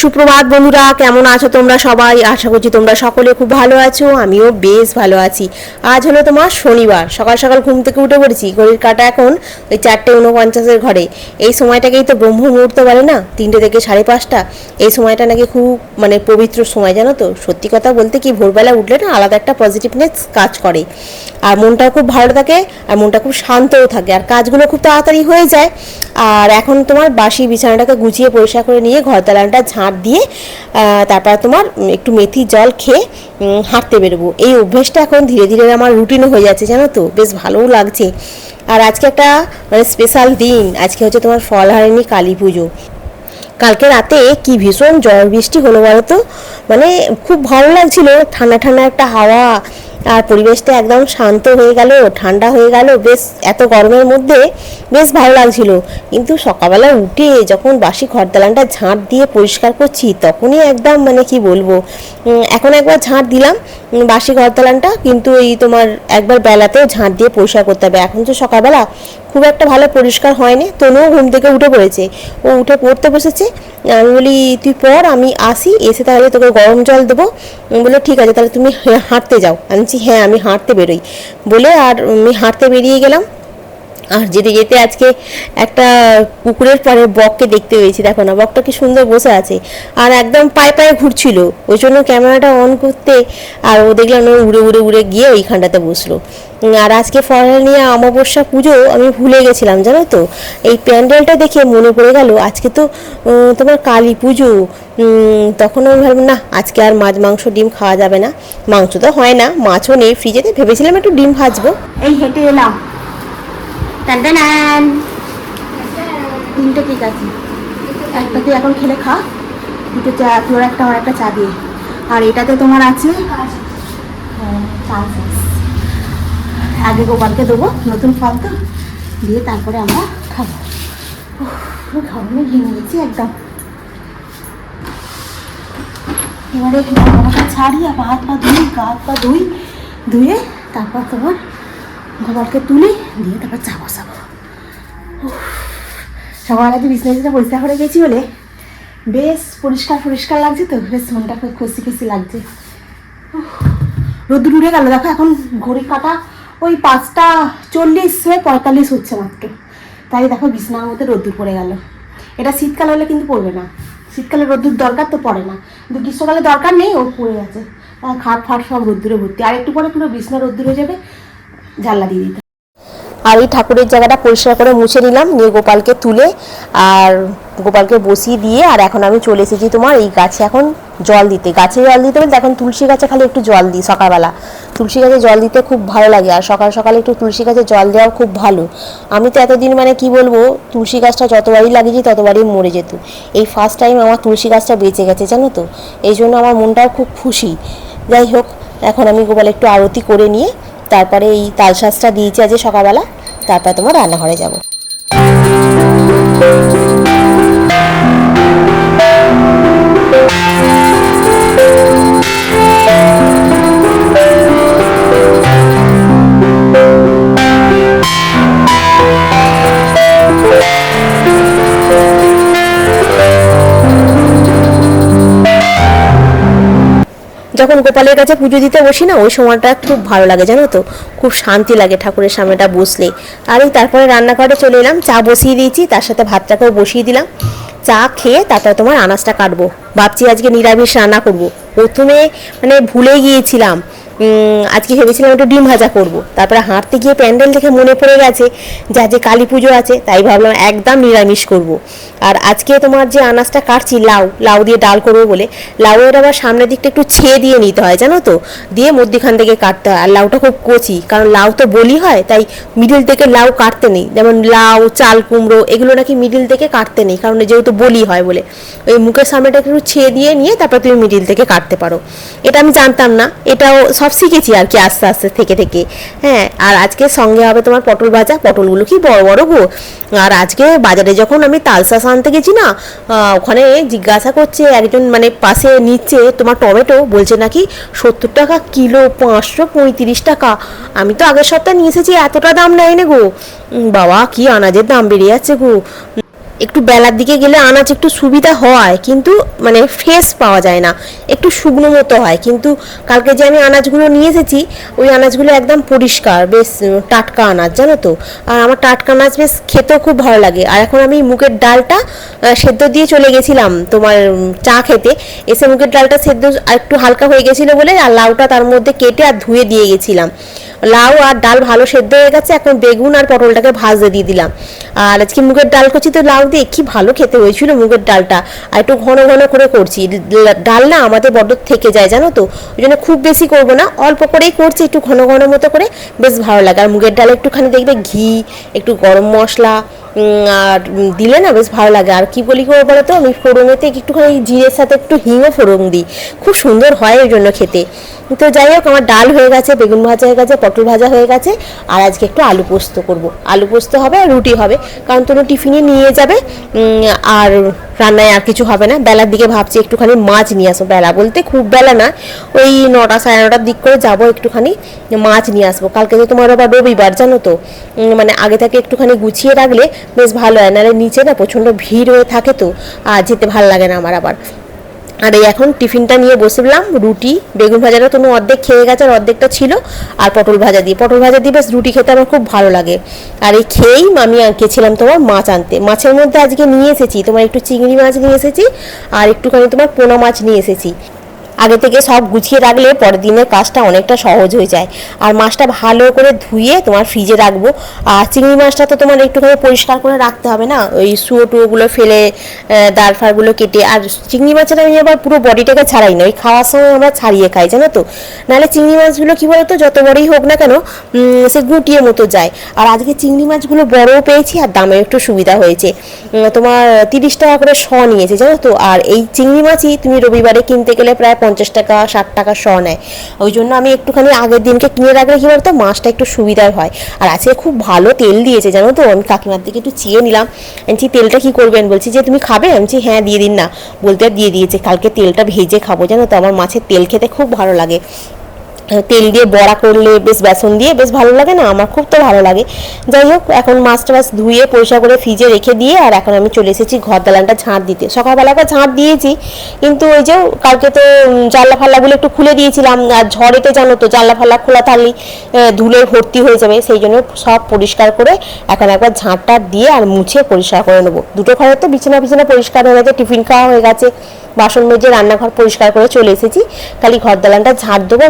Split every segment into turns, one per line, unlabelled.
সুপ্রভাত বন্ধুরা, কেমন আছো তোমরা সবাই? আশা করছি তোমরা সকলে খুব ভালো আছো। আমিও বেশ ভালো আছি। আজ হলো তোমার শনিবার। সকাল সকাল ঘুম থেকে উঠে পড়েছি। ঘড়ির কাঁটা এখন ওই 4:49 ঘরে। এই সময়টাকেই তো ব্রহ্ম মুহূর্ত বলে না, 3টে থেকে 5:30। এই সময়টা নাকি খুব পবিত্র সময়, জানো তো। সত্যি কথা বলতে কি, ভোরবেলা উঠলে না আলাদা একটা পজিটিভনেস কাজ করে, আর মনটা খুব ভালো থাকে, আর মনটা খুব শান্তও থাকে, আর কাজগুলো খুব তাড়াতাড়ি হয়ে যায়। আর এখন তোমার বাসি বিছানাটাকে গুছিয়ে পরিষ্কার করে নিয়ে ঘর দালানটা ঝাঁট দিয়ে তারপর তোমার একটু মেথি জল খেয়ে হাঁটতে বেরোবো। এই অভ্যেসটা এখন ধীরে ধীরে আমার রুটিনও হয়ে যাচ্ছে, জানো তো। বেশ ভালোও লাগছে। আর আজকে একটা স্পেশাল দিন। আজকে হচ্ছে তোমার ফলহারিণী কালী পুজো। কালকে রাতে কি ভীষণ ঝড় বৃষ্টি হলো বলো তো। খুব ভালো লাগছিল, ঠান্ডা ঠান্ডা একটা হাওয়া, আর পরিবেশটা একদম শান্ত হয়ে গেল, ঠান্ডা হয়ে গেল। বেশ এত গরমের মধ্যে বেশ ভালো লাগছিল। কিন্তু সকালবেলা উঠে যখন বাসি ঘর দালানটা ঝাঁট দিয়ে পরিষ্কার করছি, তখনই একদম কি বলবো, এখন একবার ঝাঁট দিলাম বাসি ঘর দালানটা, কিন্তু এই তোমার একবার বেলাতেও ঝাঁট দিয়ে পরিষ্কার করতে হবে। এখন তো সকালবেলা খুব একটা ভালো পরিষ্কার হয়নি। তনুও ঘুম থেকে উঠে পড়েছে, ও উঠে পড়তে বসেছে। আমি বলি তুই পড়, আমি আসি, এসে তাহলে তোকে গরম জল দেবো। বলে ঠিক আছে, তাহলে তুমি হাঁটতে যাও। আমি বলছি হ্যাঁ, আমি হাঁটতে বেরোই বলে, আর আমি হাঁটতে বেরিয়ে গেলাম। আর যেতে যেতে আজকে একটা পুকুরের পাড়ে বককে দেখতে পেয়েছি। দেখো না, বকটা কি সুন্দর বসে আছে, আর একদম পায়ে পায়ে ঘুরছিল। ওই জন্য ক্যামেরাটা অন করতে, আর ও দেখলাম উড়ে উড়ে উড়ে গিয়ে ওইখানটাতে বসলো। আর আজকে ফলহারিণী অমাবস্যা পুজো আমি ভুলে গেছিলাম, জানো তো। এই প্যান্ডেলটা দেখে মনে পড়ে গেল আজকে তো তোমার কালী পুজো। তখন আমি ভাবলাম না, আজকে আর মাছ মাংস ডিম খাওয়া যাবে না। মাংস তো হয় না, মাছও নেই ফ্রিজেতে, ভেবেছিলাম একটু ডিম ভাজবো। এই হেঁটে এলাম। তিনটে ঠিক আছে, একটা তুই এখন খেলে খা, দুটো চা, তোর একটা আমার একটা চা দিয়ে। আর এটাতে তোমার আছে আগে গোপালকে দেবো, নতুন ফল তো, দিয়ে তারপরে আমরা খাবো। ঘরে ভেঙে গেছি একদম। এবারে গরমটা ছাড়ি, আর হাত পা ধুই, গা হাত পা ধুয়ে তারপর তোমার গোপালকে তুলে দিয়ে তারপর চা বসাবো। সকালবেলা তো বিছানাটা পরিষ্কার করে গেছি বলে বেশ পরিষ্কার পরিষ্কার লাগছে, তো বেশ মনটা খুব খুশি খুশি লাগছে। রোদ্দুর উঠে গেল, দেখো এখন ঘড়ির কাঁটা ওই 5:40-45 হচ্ছে মাত্র। তাই দেখো বিছানার মধ্যে রোদ্দুর পড়ে গেল। এটা শীতকাল হলে কিন্তু পড়বে না, শীতকালে রোদ্দুর দরকার তো পড়ে না, কিন্তু গ্রীষ্মকালে দরকার নেই, ও পড়ে আছে। খাট ফাট সব রোদ্দুরে ভর্তি। আর একটু পরে পুরো বিছানা রোদ্দুর হয়ে যাবে, জানলা দিয়ে দিতে। আর এই ঠাকুরের জায়গাটা পরিষ্কার করে মুছে নিলাম, নিয়ে গোপালকে তুলে আর গোপালকে বসিয়ে দিয়ে, আর এখন আমি চলে এসেছি তোমার এই গাছে এখন জল দিতে। গাছে জল দিতে বলতে এখন তুলসী গাছে খালি একটু জল দিই সকালবেলা। তুলসী গাছে জল দিতে খুব ভালো লাগে, আর সকাল সকালে একটু তুলসী গাছে জল দেওয়াও খুব ভালো। আমি তো এতদিন কি বলবো, তুলসী গাছটা যতবারই লাগিয়েছি ততবারই মরে যেত। এই ফার্স্ট টাইম আমার তুলসী গাছটা বেঁচে গেছে, জানো তো। এই জন্য আমার মনটাও খুব খুশি। যাই হোক, এখন আমি গোপাল একটু আরতি করে নিয়ে তারপরে এই তালশাঁসটা দিয়েছি আজকে সকালবেলা, তারপর তোমার রান্নাঘরে যাব। যখন গোপালের কাছে পুজো দিতে বসি না, ওই সময়টা খুব ভালো লাগে, জানো তো। খুব শান্তি লাগে ঠাকুরের সামনেটা বসলে। আর এই তারপরে রান্নাঘরে চলে এলাম, চা বসিয়ে দিয়েছি, তার সাথে ভাতটাকেও বসিয়ে দিলাম। চা খেয়ে তারপরে তোমার আনাজটা কাটবো। ভাবছি আজকে নিরামিষ রান্না করব। প্রথমে ভুলে গিয়েছিলাম, আজকে ভেবেছিলাম একটু ডিম ভাজা করব। তারপরে হাঁটতে গিয়ে প্যান্ডেল দেখে মনে পড়ে গেছে যে আজকে কালী পুজো আছে, তাই ভাবলাম একদম নিরামিষ করব। আর আজকে তোমার যে আনাজটা কাটছি, লাউ দিয়ে ডাল করবো বলে, লাউয়ের আবার সামনের দিকটা একটু ছেয়ে দিয়ে নিতে হয়, জানো তো, দিয়ে মধ্যখান থেকে কাটতে হয়। আর লাউটা খুব কচি, কারণ লাউ তো বলি হয়, তাই মিডিল থেকে লাউ কাটতে নেই। যেমন লাউ, চাল কুমড়ো, এগুলো নাকি মিডিল থেকে কাটতে নেই, কারণ যেহেতু বলি হয় বলে। ওই মুখের সামনেটা একটু ছেয়ে দিয়ে নিয়ে তারপর তুমি মিডিল থেকে কাটতে পারো। এটা আমি জানতাম না, এটাও সব শিখেছি আর কি আস্তে আস্তে থেকে থেকে। হ্যাঁ, আর আজকে সঙ্গে হবে তোমার পটল ভাজা। পটলগুলো কি বড় বড় গো। আর আজকে বাজারে যখন আমি তালশাঁস আনতে গেছি না, ওখানে জিজ্ঞাসা করছে একজন, পাশে নিচ্ছে তোমার টমেটো, বলছে নাকি 70 টাকা কিলো, 535 টাকা। আমি তো আগের সপ্তাহে নিয়ে এসেছি, এতটা দাম নেয় না গো। বাবা, কি আনাজের দাম বেড়ে যাচ্ছে গো। একটু বেলার দিকে গেলে আনাজ একটু সুবিধা হয়, কিন্তু মানে ফ্রেশ পাওয়া যায় না, একটু শুকনো মতো হয়। কিন্তু কালকে যে আমি আনাজগুলো নিয়ে এসেছি, ওই আনাজগুলো একদম পরিষ্কার, বেশ টাটকা আনাজ, জানো তো। আর আমার টাটকা আনাজ বেশ খেতেও খুব ভালো লাগে। আর এখন আমি মুগের ডালটা সেদ্ধ দিয়ে চলে গেছিলাম তোমার চা খেতে, এসে মুগের ডালটা সেদ্ধ আর একটু হালকা হয়ে গেছিলো বলে, আর লাউটা তার মধ্যে কেটে আর ধুয়ে দিয়ে গেছিলাম। লাউ আর ডাল ভালো সেদ্ধ হয়ে গেছে, এখন বেগুন আর পটলটাকে ভাজতে দিয়ে দিলাম। আর আজকে মুগের ডাল করছি তো লাউ দিয়ে, কি ভালো খেতে হয়েছিল মুগের ডালটা। আর একটু ঘন ঘন করে করছি, ডাল না আমাদের বড্ড থেকে যায় জানো তো, ওই জন্য খুব বেশি করবো না, অল্প করেই করছি, একটু ঘন ঘন মতো করে, বেশ ভালো লাগে। আর মুগের ডালে একটুখানি দেখবে ঘি, একটু গরম মশলা আর দিলে না বেশ ভালো লাগে। আর কি বলি করে বলো তো, আমি ফোড়নেতে একটুখানি জিরের সাথে একটু হিংও ফোড়ন দিই, খুব সুন্দর হয় ওই জন্য খেতে। তো যাই হোক, আমার ডাল হয়ে গেছে, বেগুন ভাজা হয়ে গেছে, পটল ভাজা হয়ে গেছে। আর আজকে একটু আলু পোস্ত করব, আলু পোস্ত হবে আর রুটি হবে, কারণ তোর টিফিনে নিয়ে যাবে। আর রান্নায় আর কিছু হবে না। বেলার দিকে ভাবছি একটুখানি মাছ নিয়ে আসবো, বেলা বলতে খুব বেলা না, ওই 9টা সাড়ে 9টার দিক করে যাবো, একটুখানি মাছ নিয়ে আসবো। কালকে তো তোমার আবার রবিবার, জানো তো, মানে আগে থেকে একটুখানি গুছিয়ে রাখলে বেশ ভালো হয়, নাহলে নিচে না প্রচণ্ড ভিড় হয়ে থাকে, তো আর যেতে ভালো লাগে না আমার আবার। আর এই এখন টিফিনটা নিয়ে বসলাম, রুটি, বেগুন ভাজাটা তো অর্ধেক খেয়ে গেছে, আর অর্ধেকটা ছিল, আর পটল ভাজা দিয়ে বেশ রুটি খেতে আমার খুব ভালো লাগে। আর এই খেয়েই আমি গেছিলাম তোমার মাছ আনতে। মাছের মধ্যে আজকে নিয়ে এসেছি তোমার একটু চিংড়ি মাছ নিয়ে এসেছি, আর একটুখানি তোমার পোনা মাছ নিয়ে এসেছি। আগে থেকে সব গুছিয়ে রাখলে পরের দিনের কাজটা অনেকটা সহজ হয়ে যায়। আর মাছটা ভালো করে ধুয়ে তোমার ফ্রিজে রাখবো। আর চিংড়ি মাছটা তো তোমার একটুখানি পরিষ্কার করে রাখতে হবে না, ওই সুয়ো টুয়োগুলো ফেলে, দাঁড় ফাড়গুলো কেটে। আর চিংড়ি মাছের আমি আবার পুরো বডিটাকে ছাড়াই না, ওই খাওয়ার সময় আমরা ছাড়িয়ে খাই, জানো তো। নাহলে চিংড়ি মাছগুলো কী বলতো, যত বড়ই হোক না কেন, সে গুটিয়ে মতো যায়। আর আজকে চিংড়ি মাছগুলো বড়ও পেয়েছি, আর দামে একটু সুবিধা হয়েছে। তোমার 30 টাকা করে শ নিয়েছে, জানো তো। আর এই চিংড়ি মাছই তুমি রবিবারে কিনতে গেলে প্রায় 50 টাকা 60 টাকা শ নেয়। ওই জন্য আমি একটুখানি আগের দিনকে কিনে রাখলে কী বলতো, মাছটা একটু সুবিধার হয়। আর আজকে খুব ভালো তেল দিয়েছে, জানো তো। আমি কাকিমার দিকে একটু চেয়ে নিলাম, বলছি তেলটা কী করবেন, বলছি যে তুমি খাবে, আমি বলছি হ্যাঁ দিয়ে দিন না, বলতে দিয়ে দিয়েছে। কালকে তেলটা ভেজে খাবো, জানো তো, আমার মাছের তেল খেতে খুব ভালো লাগে। তেল দিয়ে বড়া করলে, বেশ বেসন দিয়ে বেশ ভালো লাগে না, আমার খুব তো ভালো লাগে। যাই হোক, এখন মাছটা বাস ধুয়ে পরিষ্কার করে ফ্রিজে রেখে দিয়ে, আর এখন আমি চলে এসেছি ঘর দালানটা ঝাঁট দিতে। সকালবেলা একবার ঝাঁট দিয়েছি, কিন্তু ওই যে কালকে তো জানলা ফাল্লাগুলো একটু খুলে দিয়েছিলাম, আর ঝড়েতে জানো তো জানলা ফাল্লা খোলা থাকলেই ধুলে ভর্তি হয়ে যাবে, সেই জন্য সব পরিষ্কার করে এখন একবার ঝাঁটটা দিয়ে আর মুছে পরিষ্কার করে নেবো। দুটো ঘরের তো বিছানা পরিষ্কার হয়ে গেছে, টিফিন খাওয়া হয়ে গেছে, বাসন মেজে রান্নাঘর পরিষ্কার করে চলে এসেছি। খালি ঘর দালানটা ঝাঁট দেবো,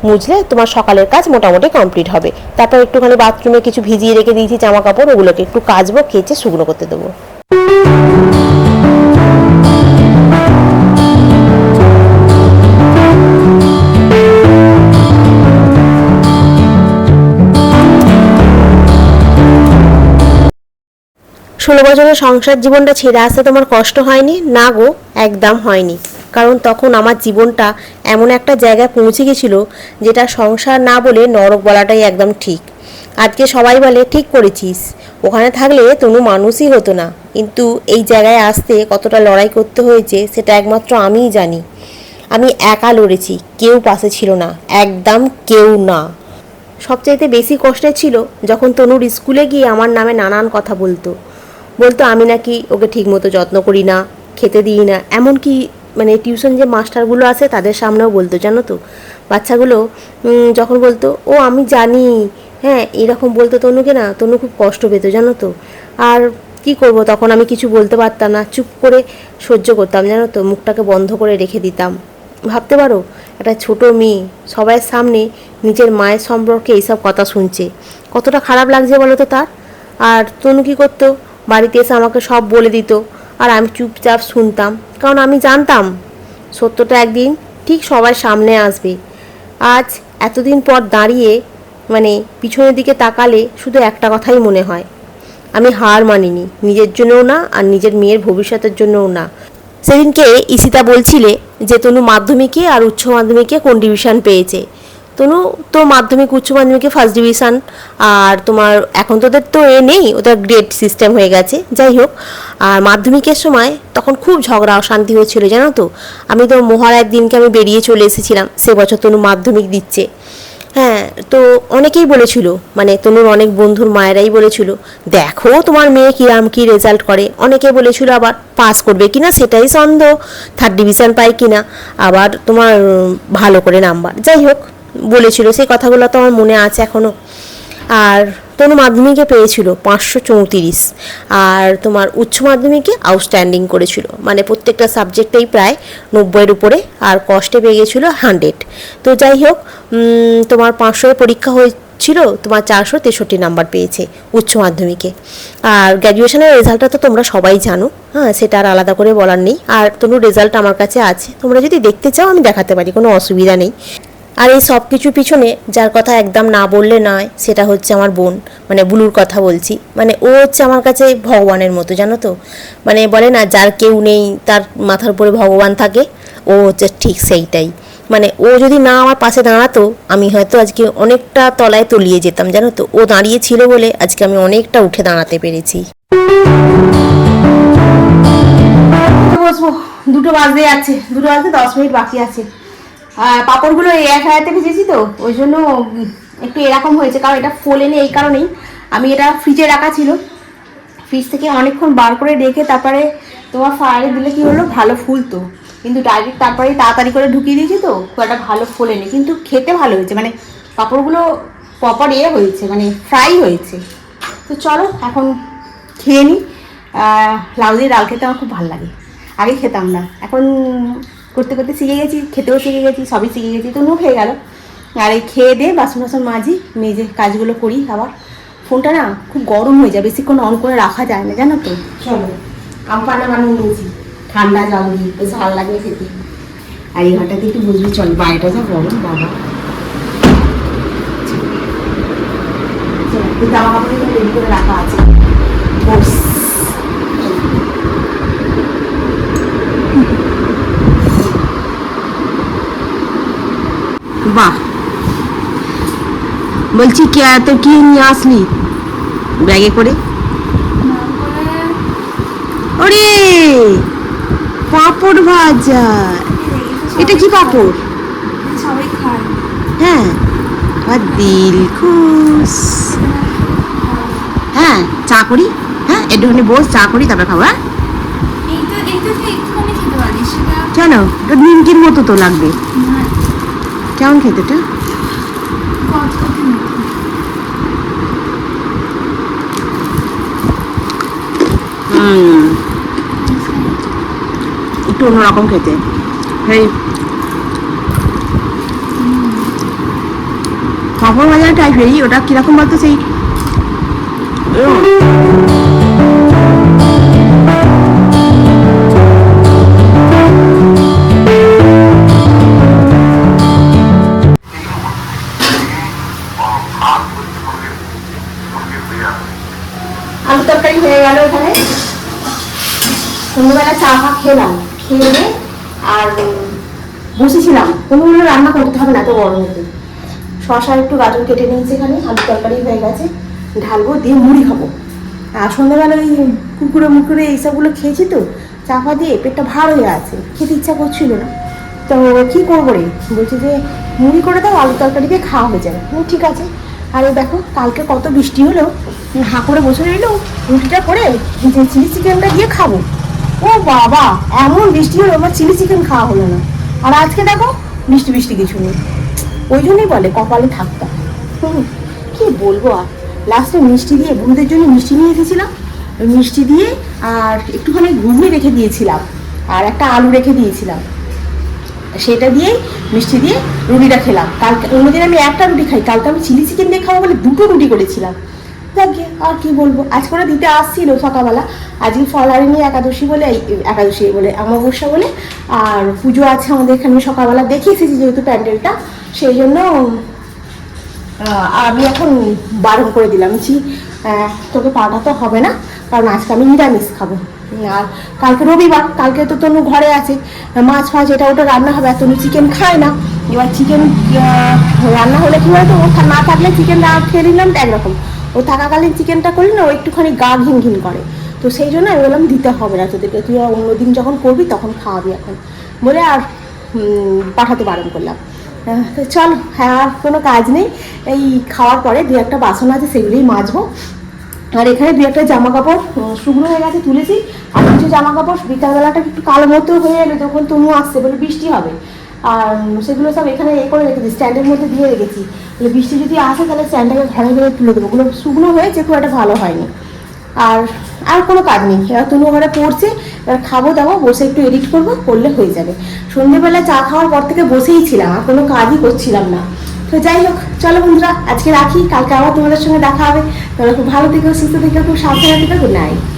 মুছলে তোমার সকালের কাজ মোটামুটি কমপ্লিট হবে। তারপর একটুখানি বাথরুমে কিছু ভিজিয়ে রেখে দিয়েছি জামা কাপড়, ওগুলোকে একটু কাচবো, কেচে শুকনো করতে দেবো। ষোলো বছরের সংসার জীবনটা ছেড়ে আসতে তোমার কষ্ট হয়নি? না গো, একদম হয়নি। কারণ তখন আমার জীবনটা এমন একটা জায়গায় পৌঁছে গেছিলো, যেটা সংসার না বলে নরক বলাটাই একদম ঠিক। আজকে সবাই বলে ঠিক করেছিস, ওখানে থাকলে তনু মানুষই হতো না। কিন্তু এই জায়গায় আসতে কতটা লড়াই করতে হয়েছে সেটা একমাত্র আমিই জানি। আমি একা লড়েছি, কেউ পাশে ছিল না, একদম কেউ না। সবচাইতে বেশি কষ্টের ছিল যখন তনুর স্কুলে গিয়ে আমার নামে নানান কথা বলতো আমি নাকি ওকে ঠিকমতো যত্ন করি না, খেতে দিই না। এমনকি মানে টিউশন যে মাস্টারগুলো আছে তাদের সামনেও বলতো, জানো তো। বাচ্চাগুলো যখন বলতো ও আমি জানি, হ্যাঁ এরকম বলতো তনুকে, না তনু খুব কষ্ট পেতো, জানো তো। আর কি করব, তখন আমি কিছু বলতে পারতাম না, চুপ করে সহ্য করতাম, জানো তো, মুখটাকে বন্ধ করে রেখে দিতাম। ভাবতে পারো, একটা ছোট মেয়ে সবার সামনে নিজের মায়ের সম্পর্কে এইসব কথা শুনছে, কতটা খারাপ লাগছে বলো তো তার। আর তনু কী করতো, বাড়িতে এসে আমাকে সব বলে দিত, আর আমি চুপচাপ শুনতাম, কারণ আমি জানতাম সত্যটা একদিন ঠিক সবার সামনে আসবে। আজ এতদিন পর দাঁড়িয়ে মানে পিছনের দিকে তাকালে শুধু একটা কথাই মনে হয়, আমি হার মানিনি, নিজের জন্যও না, আর নিজের মেয়ের ভবিষ্যতের জন্যও না। সেদিনকে ইসিতা বলছিলে যে তনু মাধ্যমিকে আর উচ্চ মাধ্যমিকে কোন ডিভিশন পেয়েছে। তনু তো মাধ্যমিক উচ্চ মাধ্যমিকে ফার্স্ট ডিভিশন, আর তোমার এখন তো ওদের তো নেই, ওদের গ্রেড সিস্টেম হয়ে গেছে। যাই হোক, আর মাধ্যমিকের সময় তখন খুব ঝগড়া অশান্তি হয়েছিল, জানো তো। আমি তো মহালয়ার দিনকে আমি বেরিয়ে চলে এসেছিলাম, সে বছর তনু মাধ্যমিক দিচ্ছে। হ্যাঁ, তো অনেকেই বলেছিল, মানে তনুর অনেক বন্ধুর মায়েরাই বলেছিল দেখো তোমার মেয়ে কিরাম কি রেজাল্ট করে। অনেকে বলেছিল আবার পাস করবে কিনা সেটাই সন্দেহ, থার্ড ডিভিশন পায় কিনা, আবার তোমার ভালো করে নাম্বার, যাই হোক বলেছিল, সেই কথাগুলো তো আমার মনে আছে এখনও। আর তনু মাধ্যমিকে পেয়েছিল 534, আর তোমার উচ্চ মাধ্যমিকে আউটস্ট্যান্ডিং করেছিল, মানে প্রত্যেকটা সাবজেক্টেই প্রায় 90-এর উপরে, আর কষ্টে পেয়ে গেছিলো 100। তো যাই হোক, তোমার 500 পরীক্ষা হয়েছিল, তোমার 463 নাম্বার পেয়েছে উচ্চ মাধ্যমিকে। আর গ্র্যাজুয়েশনের রেজাল্টটা তো তোমরা সবাই জানো, হ্যাঁ, সেটা আর আলাদা করে বলার নেই। আর তনুর রেজাল্ট আমার কাছে আছে, তোমরা যদি দেখতে চাও আমি দেখাতে পারি, কোনো অসুবিধা নেই। আর এই সব কিছু পিছনে যার কথা একদম না বললে নয়, সেটা হচ্ছে আমার বোন, মানে বুলুর কথা বলছি। মানে ও হচ্ছে আমার কাছে ভগবানের মতো, জানো তো, মানে বলে না যার কেউ নেই তার মাথার উপরে ভগবান থাকে, ও হচ্ছে ঠিক সেইটাই। মানে ও যদি না আমার পাশে দাঁড়াতো আমি হয়তো আজকে অনেকটা তলায় তলিয়ে যেতাম, জানো তো, ও দাঁড়িয়ে ছিল বলে আজকে আমি অনেকটা উঠে দাঁড়াতে পেরেছি। বসবো, 2টো বাজতে যাচ্ছে, 2টো বাজতে 10 মিনিট বাকি আছে। পাঁপড়গুলো এই এক হাতে ভেজেছি তো ওই জন্য একটু এরকম হয়েছে, কারণ এটা ফোলেনি এই কারণেই, আমি এটা ফ্রিজে রাখা ছিল, ফ্রিজ থেকে অনেকক্ষণ বার করে রেখে তারপরে তোমার ফায়ারে দিলে কি হলো ভালো ফুলতো, কিন্তু ডাইরেক্ট তারপরে তাড়াতাড়ি করে ঢুকিয়ে দিয়েছি তো খুব একটা ভালো ফোলেনি, কিন্তু খেতে ভালো হয়েছে, মানে পাঁপড়গুলো প্রপার হয়েছে, মানে ফ্রাই হয়েছে। তো চলো এখন খেয়ে নিই। লাউ দিয়ে ডাল খেতে আমার খুব ভালো লাগে, আগে খেতাম না, এখন করতে করতে শিখে গেছি, খেতেও শিখে গেছি, সবই শিখে গেছি, তো নুক হয়ে গেল। আর এই খেয়ে দিয়ে বাসন বাসন মাজি, মেজে কাজগুলো করি। আবার ফোনটা না খুব গরম হয়ে যায়, বেশিক্ষণ অন করে রাখা যায় না, জানো তো। চলো আম পান্না বানিয়ে নিয়েছি, ঠান্ডা জল দিয়ে বেশ ভালো লাগবে খেতে। আর এই ঘরটাতে একটু বুঝবি, চল বাইরেটা যা গরম বাবা। জামা কাপড় রেডি করে রাখা আছে, বস। বাহ, বলছি কে তো কি নিয়ে আসলি ব্যাগে করে? ওরে পাঁপড় ভাজা, এটা কি পাঁপড়?
সবাই খায়।
হ্যাঁ, আর দিল খুশ। হ্যাঁ, চা করি, হ্যাঁ একটুখানি বস, চা করি তারপরে খাবো। হ্যাঁ কেন, ওটা নিমকির মতো তো লাগবে, কেমন খেতে এটা? একটু অন্যরকম খেতে। এই পাঁপড় ভাজার টাইপেরই, ওটা কিরকম বলতো, সেই আলু তরকারি হয়ে গেল এখানে। সন্ধ্যাবেলা চা ফা খেলাম, খেয়ে আর বসেছিলাম, কোনো রান্না করতে হবে না তো গরম হতে। শশা একটু গাজর কেটে নিয়েছি, এখানে আলু তরকারি হয়ে গেছে, ঢালবো দিয়ে মুড়ি খাবো। আর সন্ধ্যাবেলা ওই কুকুরে মুকুরে এইসবগুলো খেয়েছি তো চাপা দিয়ে, পেটটা ভার হয়ে আছে, খেতে ইচ্ছা করছিল না। তো কী করবো রে, বলছি যে মুড়ি করে দাও, আলু তরকারি দিয়ে খাওয়া হয়ে যাবে। ঠিক আছে। আর দেখো কালকে কত বৃষ্টি হলো, হাঁ করে বসে রইলো, রুটিটা করে যে চিলি চিকেনটা দিয়ে খাবো। ও বাবা, এমন বৃষ্টি হলো আমার চিলি চিকেন খাওয়া হলো না। আর আজকে দেখো বৃষ্টি বৃষ্টি কিছু নেই, ওই জন্যই বলে কপালে থাকতাম। কি বলবো, আর লাস্টে মিষ্টি দিয়ে, বন্ধুদের জন্য মিষ্টি নিয়ে এসেছিলাম, ওই মিষ্টি দিয়ে আর একটুখানি ঘুগনি রেখে দিয়েছিলাম, আর একটা আলু রেখে দিয়েছিলাম, সেটা দিয়েই মিষ্টি দিয়ে রুটিটা খেলাম। কালকে অন্যদিন আমি একটা রুটি খাই, কালকে আমি চিলি চিকেন দিয়ে খাবো বলে 2টো রুটি করেছিলাম। যাকে আর কি বলবো, আজ করে দিতে আসছিল সকালবেলা, আজকে ফলারিনি একাদশী বলে, একাদশী বলে অমাবস্যা বলে, আর পুজো আছে আমাদের এখানে সকালবেলা, দেখে এসেছি যেহেতু প্যান্ডেলটা, সেই জন্য আমি এখন বারণ করে দিলাম, তোকে পাঠাতে হবে না, কারণ আজকে আমি নিরামিষ খাবো। আর কালকে রবিবার, কালকে তো তনু ঘরে আছে, মাছ ফাছ এটা ওটা রান্না হবে, আর তনু চিকেন খায় না। এবার চিকেন রান্না হলে কি হয়, তো ও না থাকলে চিকেন খেয়ে নিলাম তো একরকম, ও থাকাকালীন চিকেনটা করলে না ও একটুখানি গা ঘিন ঘিন করে, তো সেই জন্য আমি বললাম দিতে হবে না তোদেরকে, তুই অন্যদিন যখন করবি তখন খাওয়াবি এখন বলে, আর পাঠাতে বারণ করলাম। তো চলো, হ্যাঁ আর কোনো কাজ নেই। এই খাওয়ার পরে দু একটা বাসন আছে, সেগুলোই মাজবো। আর এখানে দু একটা জামা কাপড় শুকনো হয়ে গেছে, তুলেছি। আর কিছু জামা কাপড় বিকালবেলাটা একটু কালো মতো হয়ে এলো, যখন তনু আসছে বলে বৃষ্টি হবে, আর সেগুলো সব এখানে করে রেখেছি, স্ট্যান্ডের মধ্যে দিয়ে রেখেছি। তাহলে বৃষ্টি যদি আসে তাহলে স্ট্যান্ডটাকে ঘরে ঘরে তুলে দেবো। ওগুলো শুকনো হয়েছে, খুব একটা ভালো হয়নি। আর আর কোনো কাজ নেই। এবার তনু ঘরে পড়ছে, এবার খাবো দাবো, বসে একটু এডিট করবো, করলে হয়ে যাবে। সন্ধ্যেবেলা চা খাওয়ার পর থেকে বসেই ছিলাম, আর কোনো কাজই করছিলাম না। তো যাই হোক, চলো বন্ধুরা আজকে রাখি, কালকে আবার তোমাদের সঙ্গে দেখা হবে। তোমরা খুব ভালো থেকো, সুস্থ থেকো, খুব সাবধানে থেকো। Good night.